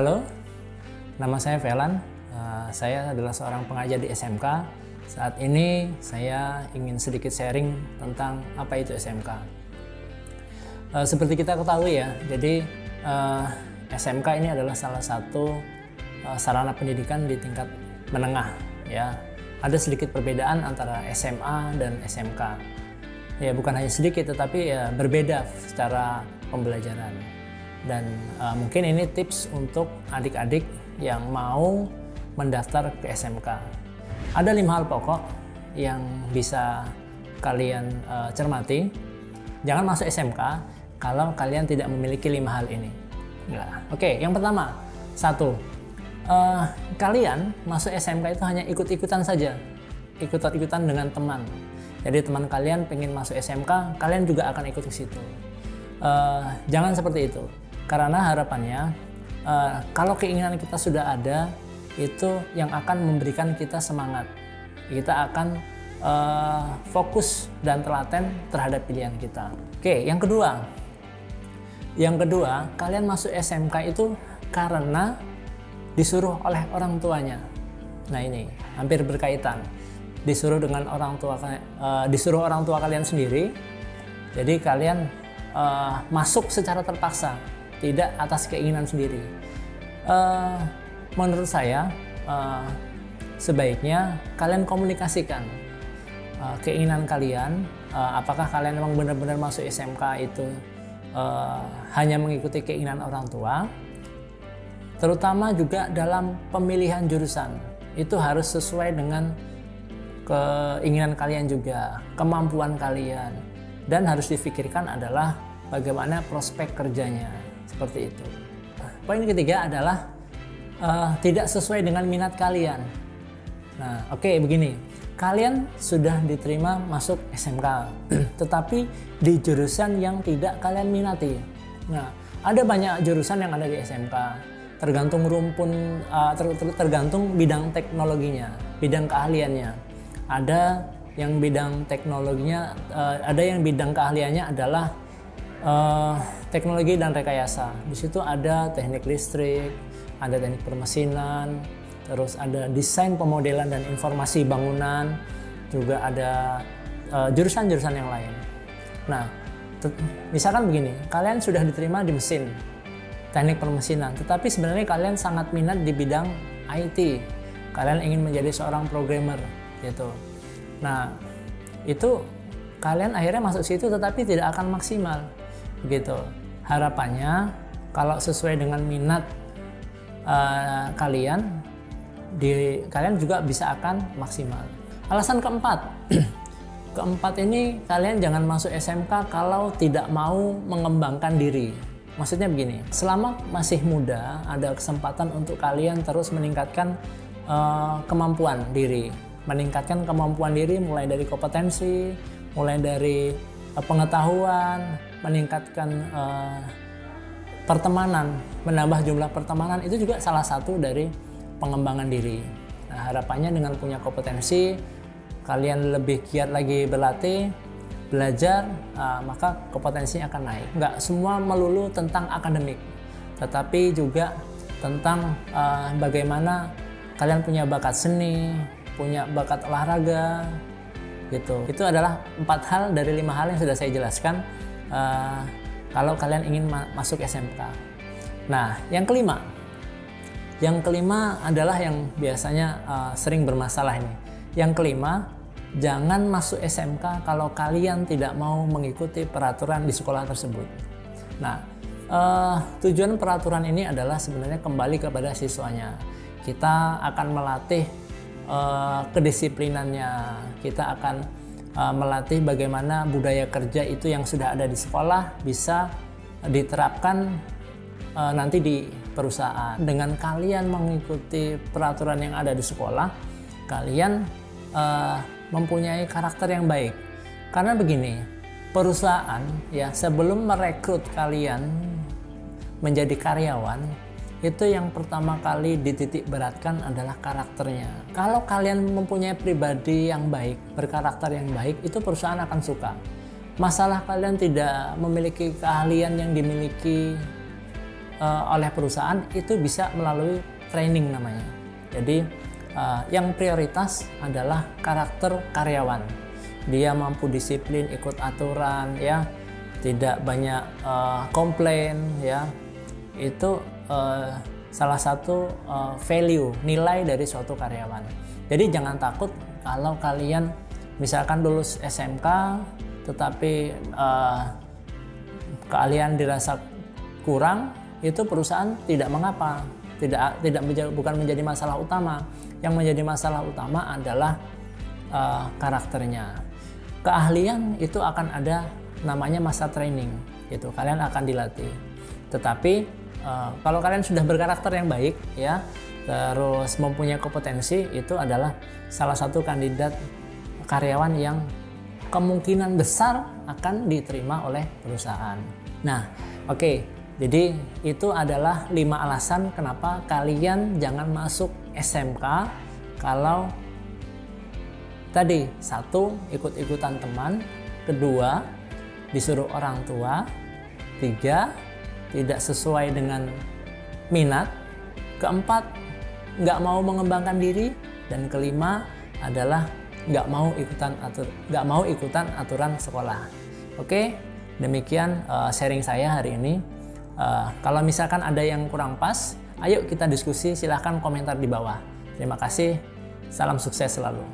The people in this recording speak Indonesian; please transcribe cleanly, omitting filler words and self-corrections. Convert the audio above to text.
Halo, nama saya Velan. Saya adalah seorang pengajar di SMK. Saat ini saya ingin sedikit sharing tentang apa itu SMK. Seperti kita ketahui ya, jadi SMK ini adalah salah satu sarana pendidikan di tingkat menengah. Ya, ada sedikit perbedaan antara SMA dan SMK. Ya, bukan hanya sedikit, tetapi ya berbeda secara pembelajaran. Dan mungkin ini tips untuk adik-adik yang mau mendaftar ke SMK. Ada 5 hal pokok yang bisa kalian cermati. Jangan masuk SMK kalau kalian tidak memiliki 5 hal ini. Nah, oke, yang pertama, 1. Kalian masuk SMK itu hanya ikut-ikutan saja, ikut-ikutan dengan teman. Jadi teman kalian pengen masuk SMK, kalian juga akan ikut ke situ. Jangan seperti itu. Karena harapannya, kalau keinginan kita sudah ada, itu yang akan memberikan kita semangat. Kita akan fokus dan telaten terhadap pilihan kita. Oke, yang kedua. Yang kedua, kalian masuk SMK itu karena disuruh oleh orang tuanya. Nah, ini hampir berkaitan. Disuruh dengan disuruh orang tua kalian sendiri. Jadi kalian masuk secara terpaksa, tidak atas keinginan sendiri. Menurut saya sebaiknya kalian komunikasikan keinginan kalian. Apakah kalian memang benar-benar masuk SMK itu hanya mengikuti keinginan orang tua, terutama juga dalam pemilihan jurusan. Itu harus sesuai dengan keinginan kalian juga, kemampuan kalian, dan harus difikirkan adalah bagaimana prospek kerjanya. Seperti itu. Poin ketiga adalah tidak sesuai dengan minat kalian. Nah, oke, begini. Kalian sudah diterima masuk SMK, tetapi di jurusan yang tidak kalian minati. Nah, ada banyak jurusan yang ada di SMK. Tergantung tergantung bidang teknologinya, bidang keahliannya. Ada yang bidang teknologinya, ada yang bidang keahliannya adalah teknologi dan rekayasa. Di situ ada teknik listrik, ada teknik permesinan, terus ada desain pemodelan dan informasi bangunan, juga ada jurusan-jurusan yang lain. Nah, misalkan begini, kalian sudah diterima di mesin, teknik permesinan, tetapi sebenarnya kalian sangat minat di bidang IT. Kalian ingin menjadi seorang programmer, gitu. Nah, itu kalian akhirnya masuk situ tetapi tidak akan maksimal. Begitu. Harapannya kalau sesuai dengan minat kalian juga bisa akan maksimal. Alasan keempat. Keempat ini, kalian jangan masuk SMK kalau tidak mau mengembangkan diri. Maksudnya begini, selama masih muda ada kesempatan untuk kalian terus meningkatkan kemampuan diri. Meningkatkan kemampuan diri mulai dari kompetensi, mulai dari pengetahuan, meningkatkan pertemanan, menambah jumlah pertemanan, itu juga salah satu dari pengembangan diri. Nah, harapannya dengan punya kompetensi, kalian lebih giat lagi berlatih, belajar, maka kompetensinya akan naik. Nggak semua melulu tentang akademik, tetapi juga tentang bagaimana kalian punya bakat seni, punya bakat olahraga, gitu. Itu adalah 4 hal dari 5 hal yang sudah saya jelaskan kalau kalian ingin masuk SMK. Nah, yang kelima adalah yang biasanya sering bermasalah ini. Yang kelima, jangan masuk SMK kalau kalian tidak mau mengikuti peraturan di sekolah tersebut. Nah, tujuan peraturan ini adalah sebenarnya kembali kepada siswanya. Kita akan melatih kedisiplinannya, kita akan melatih bagaimana budaya kerja itu yang sudah ada di sekolah bisa diterapkan nanti di perusahaan. Dengan kalian mengikuti peraturan yang ada di sekolah, kalian mempunyai karakter yang baik. Karena begini, perusahaan ya sebelum merekrut kalian menjadi karyawan, itu yang pertama kali dititik beratkan adalah karakternya. Kalau kalian mempunyai pribadi yang baik, berkarakter yang baik, itu perusahaan akan suka. Masalah kalian tidak memiliki keahlian yang dimiliki oleh perusahaan itu bisa melalui training namanya. Jadi yang prioritas adalah karakter karyawan. Dia mampu disiplin, ikut aturan, ya, tidak banyak komplain, ya. Itu salah satu value, nilai dari suatu karyawan. Jadi jangan takut kalau kalian misalkan lulus SMK tetapi keahlian dirasa kurang, itu perusahaan tidak mengapa, bukan menjadi masalah utama. Yang menjadi masalah utama adalah karakternya. Keahlian itu akan ada namanya masa training, gitu. Kalian akan dilatih. Tetapi kalau kalian sudah berkarakter yang baik, ya, terus mempunyai kompetensi, itu adalah salah satu kandidat karyawan yang kemungkinan besar akan diterima oleh perusahaan. Nah, oke. Jadi itu adalah 5 alasan kenapa kalian jangan masuk SMK. Kalau tadi, 1, ikut-ikutan teman, 2, disuruh orang tua, 3, tidak sesuai dengan minat, 4, nggak mau mengembangkan diri, dan 5 adalah nggak mau ikutan aturan sekolah. Oke, demikian sharing saya hari ini. Kalau misalkan ada yang kurang pas, ayo kita diskusi, silahkan komentar di bawah. Terima kasih, salam sukses selalu.